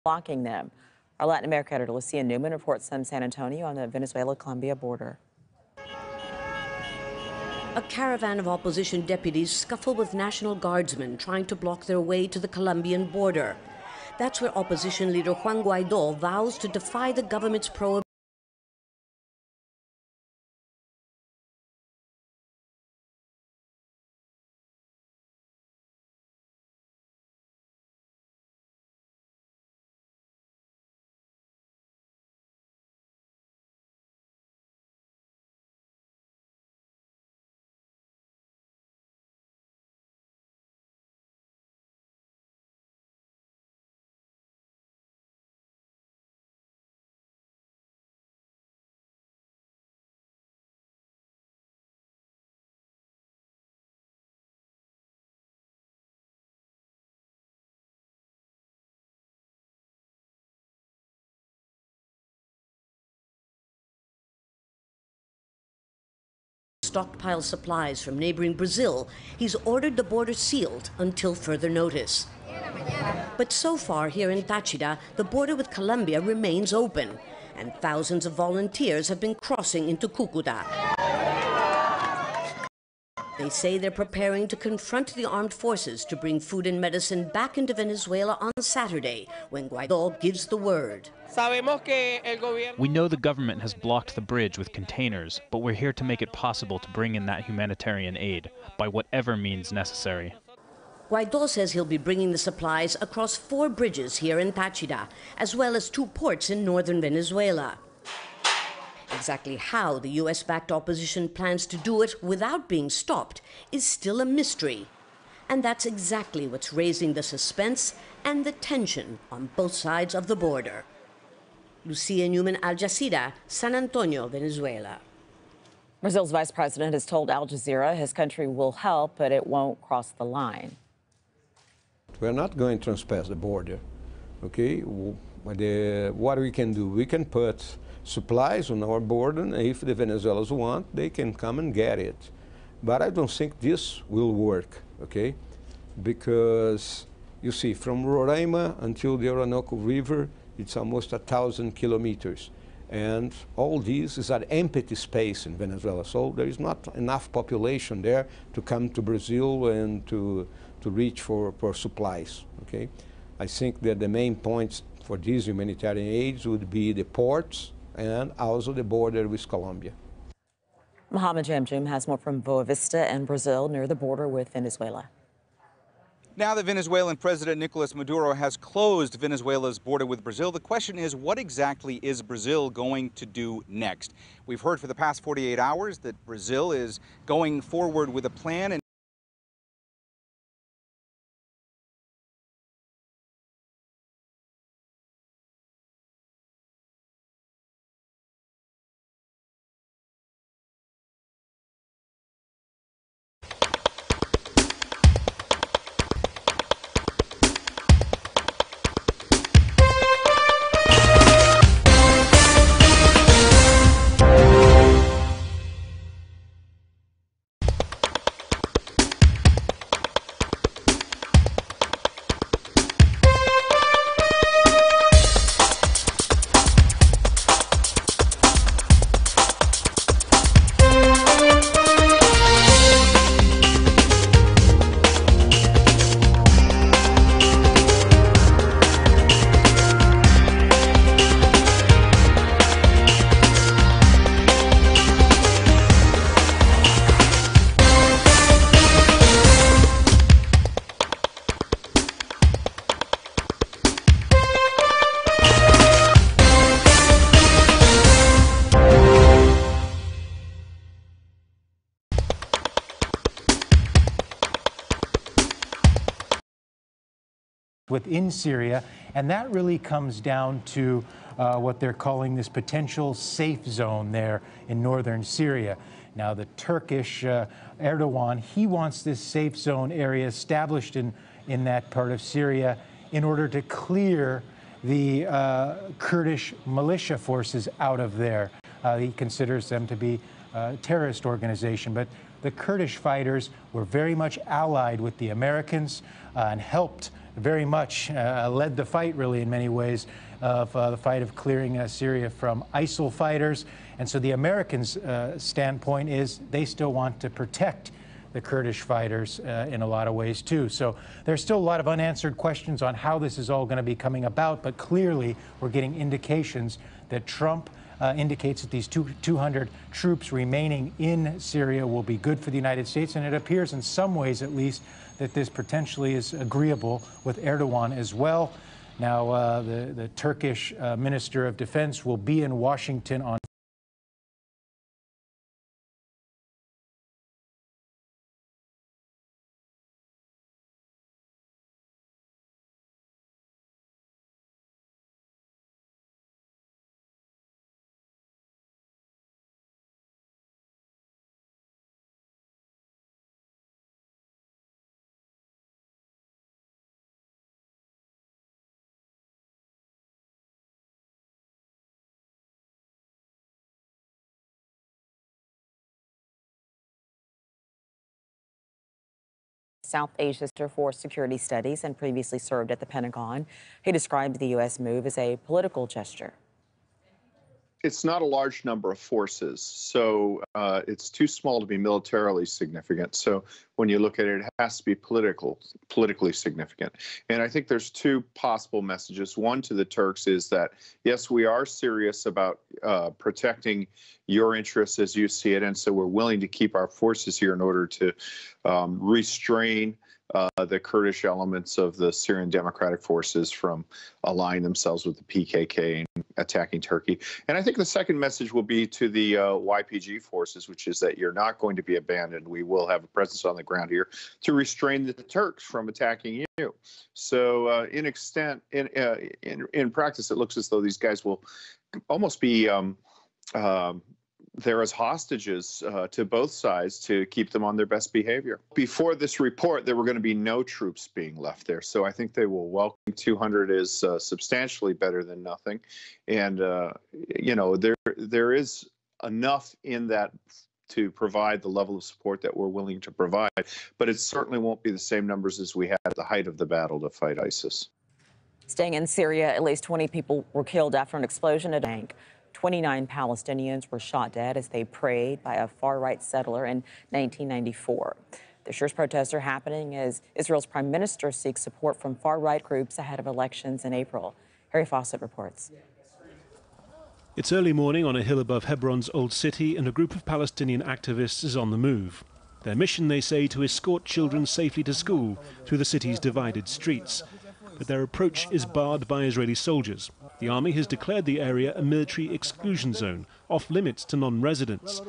blocking them. Our Latin America editor, Lucia Newman, reports from San Antonio on the Venezuela-Colombia border. A caravan of opposition deputies scuffle with National Guardsmen trying to block their way to the Colombian border. That's where opposition leader Juan Guaidó vows to defy the government's prohibition. Stockpile supplies from neighboring Brazil, he's ordered the border sealed until further notice. But so far here in Táchira, the border with Colombia remains open, and thousands of volunteers have been crossing into Cúcuta. They say they're preparing to confront the armed forces to bring food and medicine back into Venezuela on Saturday, when Guaidó gives the word. We know the government has blocked the bridge with containers, but we're here to make it possible to bring in that humanitarian aid by whatever means necessary. Guaidó says he'll be bringing the supplies across 4 bridges here in Táchira, as well as 2 ports in northern Venezuela. Exactly how the U.S.-backed opposition plans to do it without being stopped is still a mystery. And that's exactly what's raising the suspense and the tension on both sides of the border. Lucia Newman, Al Jazeera, San Antonio, Venezuela. Brazil's vice president has told Al Jazeera his country will help, but it won't cross the line. We're not going to trespass the border, okay? What we can do, we can put supplies on our border, and if the Venezuelans want, they can come and get it. But I don't think this will work, okay? Because, you see, from Roraima until the Orinoco River, it's almost 1,000 kilometers. And all this is an empty space in Venezuela. So there is not enough population there to come to Brazil and to reach for supplies, okay? I think that the main points for these humanitarian aids would be the ports and also the border with Colombia. Mohammed Jamjoom has more from Boa Vista in Brazil near the border with Venezuela. Now that Venezuelan President Nicolas Maduro has closed Venezuela's border with Brazil, the question is, what exactly is Brazil going to do next? We've heard for the past 48 hours that Brazil is going forward with a plan. within Syria, and that really comes down to what they're calling this potential safe zone there in northern Syria. Now, the Turkish Erdogan, he wants this safe zone area established in that part of Syria in order to clear the Kurdish militia forces out of there. He considers them to be a terrorist organization. But the Kurdish fighters were very much allied with the Americans and helped very much, led the fight really in many ways of the fight of clearing Syria from ISIL fighters. And so the Americans' standpoint is they still want to protect the Kurdish fighters in a lot of ways too. So there's still a lot of unanswered questions on how this is all going to be coming about, but clearly we're getting indications that Trump indicates that these 200 troops remaining in Syria will be good for the United States, and it appears in some ways at least that this potentially is agreeable with Erdogan as well. Now the Turkish Minister of Defense will be in Washington on South Asia Center for Security Studies and previously served at the Pentagon. He described the U.S. move as a political gesture. It's not a large number of forces, so it's too small to be militarily significant. So when you look at it, it has to be politically significant. And I think there's two possible messages. One to the Turks is that, yes, we are serious about protecting your interests as you see it, and so we're willing to keep our forces here in order to restrain the Kurdish elements of the Syrian Democratic Forces from aligning themselves with the PKK and attacking Turkey. And I think the second message will be to the YPG forces, which is that you're not going to be abandoned. We will have a presence on the ground here to restrain the Turks from attacking you. So in practice, it looks as though these guys will almost be there as hostages to both sides to keep them on their best behavior. Before this report, there were going to be no troops being left there. So I think they will welcome 200 is substantially better than nothing. And, you know, there is enough in that to provide the level of support that we're willing to provide. But it certainly won't be the same numbers as we had at the height of the battle to fight ISIS. Staying in Syria, at least 20 people were killed after an explosion at a bank. 29 Palestinians were shot dead as they prayed by a far-right settler in 1994. This year's protests are happening as Israel's prime minister seeks support from far-right groups ahead of elections in April. Harry Fawcett reports. It's early morning on a hill above Hebron's old city, and a group of Palestinian activists is on the move. Their mission, they say, to escort children safely to school through the city's divided streets. But their approach is barred by Israeli soldiers. The army has declared the area a military exclusion zone, off limits to non-residents.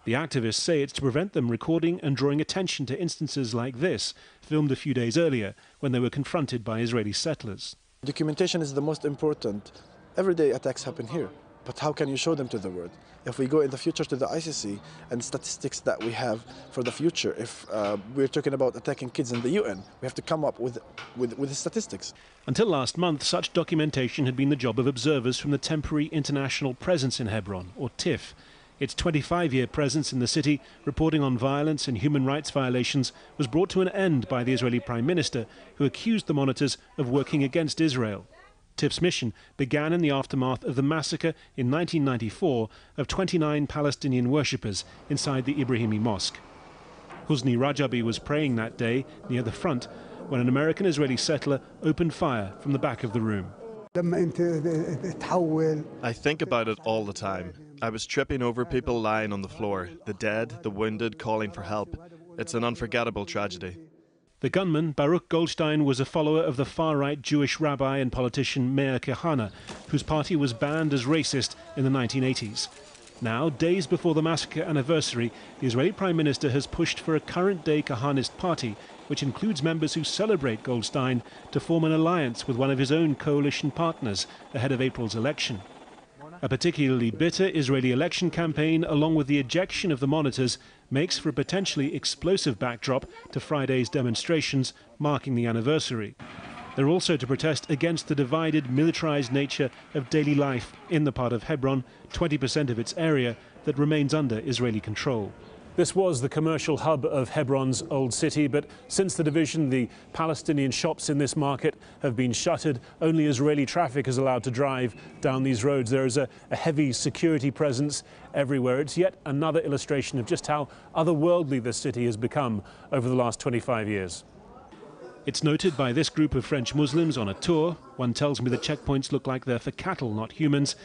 The activists say it's to prevent them recording and drawing attention to instances like this, filmed a few days earlier when they were confronted by Israeli settlers. Documentation is the most important. Everyday attacks happen here, but how can you show them to the world? If we go in the future to the ICC and statistics that we have for the future, if we're talking about attacking kids in the UN, we have to come up with the statistics. Until last month, such documentation had been the job of observers from the Temporary International Presence in Hebron, or TIPH. Its 25-year presence in the city, reporting on violence and human rights violations, was brought to an end by the Israeli Prime Minister, who accused the monitors of working against Israel. TIPH's mission began in the aftermath of the massacre in 1994 of 29 Palestinian worshippers inside the Ibrahimi Mosque. Husni Rajabi was praying that day near the front when an American-Israeli settler opened fire from the back of the room. I think about it all the time. I was tripping over people lying on the floor, the dead, the wounded, calling for help. It's an unforgettable tragedy. The gunman, Baruch Goldstein, was a follower of the far-right Jewish rabbi and politician Meir Kahane, whose party was banned as racist in the 1980s. Now, days before the massacre anniversary, the Israeli Prime Minister has pushed for a current-day Kahanist party, which includes members who celebrate Goldstein, to form an alliance with one of his own coalition partners ahead of April's election. A particularly bitter Israeli election campaign, along with the ejection of the monitors, makes for a potentially explosive backdrop to Friday's demonstrations marking the anniversary. They're also to protest against the divided, militarized nature of daily life in the part of Hebron, 20% of its area, that remains under Israeli control. This was the commercial hub of Hebron's old city, but since the division, the Palestinian shops in this market have been shuttered. Only Israeli traffic is allowed to drive down these roads. There is a heavy security presence everywhere. It's yet another illustration of just how otherworldly this city has become over the last 25 years. It's noted by this group of French Muslims on a tour. One tells me the checkpoints look like they're for cattle, not humans.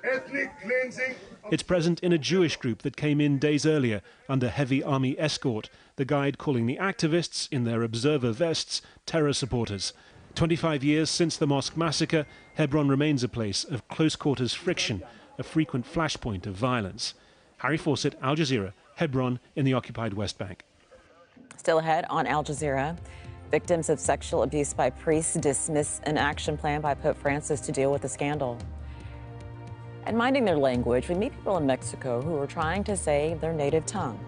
Ethnic cleansing. It's present in a Jewish group that came in days earlier under heavy army escort, the guide calling the activists in their observer vests terror supporters. 25 years since the mosque massacre, Hebron remains a place of close-quarters friction, a frequent flashpoint of violence. Harry Fawcett, Al Jazeera, Hebron in the occupied West Bank. Still ahead on Al Jazeera, victims of sexual abuse by priests dismiss an action plan by Pope Francis to deal with the scandal. And minding their language, we meet people in Mexico who are trying to save their native tongue.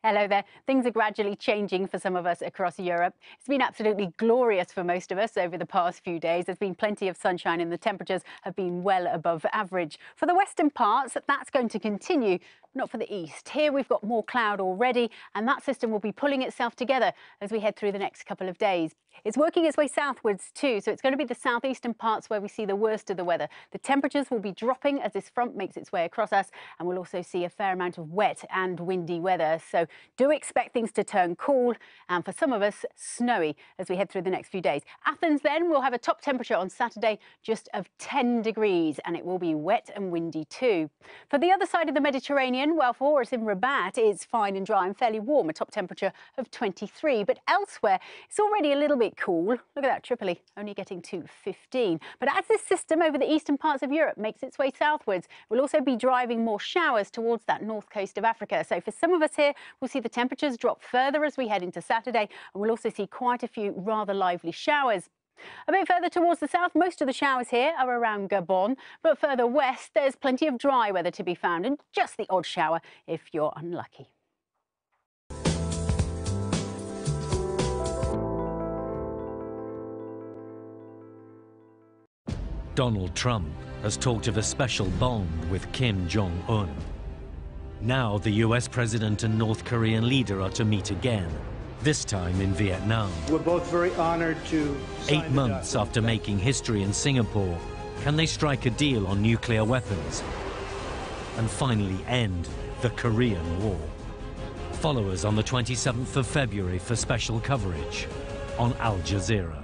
Hello there. Things are gradually changing for some of us across Europe. It's been absolutely glorious for most of us over the past few days. There's been plenty of sunshine and the temperatures have been well above average. For the western parts, that's going to continue, not for the east. Here we've got more cloud already, and that system will be pulling itself together as we head through the next couple of days. It's working its way southwards too, so it's going to be the southeastern parts where we see the worst of the weather. The temperatures will be dropping as this front makes its way across us, and we'll also see a fair amount of wet and windy weather. So do expect things to turn cool, and for some of us, snowy as we head through the next few days. Athens then will have a top temperature on Saturday just of 10 degrees, and it will be wet and windy too. For the other side of the Mediterranean, well, for us in Rabat, it's fine and dry and fairly warm, a top temperature of 23. But elsewhere, it's already a little bit cool. Look at that, Tripoli only getting to 15. But as this system over the eastern parts of Europe makes its way southwards, we'll also be driving more showers towards that north coast of Africa. So for some of us here, we'll see the temperatures drop further as we head into Saturday, and we'll also see quite a few rather lively showers. A bit further towards the south, most of the showers here are around Gabon, but further west, there's plenty of dry weather to be found and just the odd shower if you're unlucky. Donald Trump has talked of a special bond with Kim Jong-un. Now the US president and North Korean leader are to meet again, this time in Vietnam. We're both very honored to 8 months after making history in Singapore, can they strike a deal on nuclear weapons and finally end the Korean War? Follow us on the 27th of February for special coverage on Al Jazeera.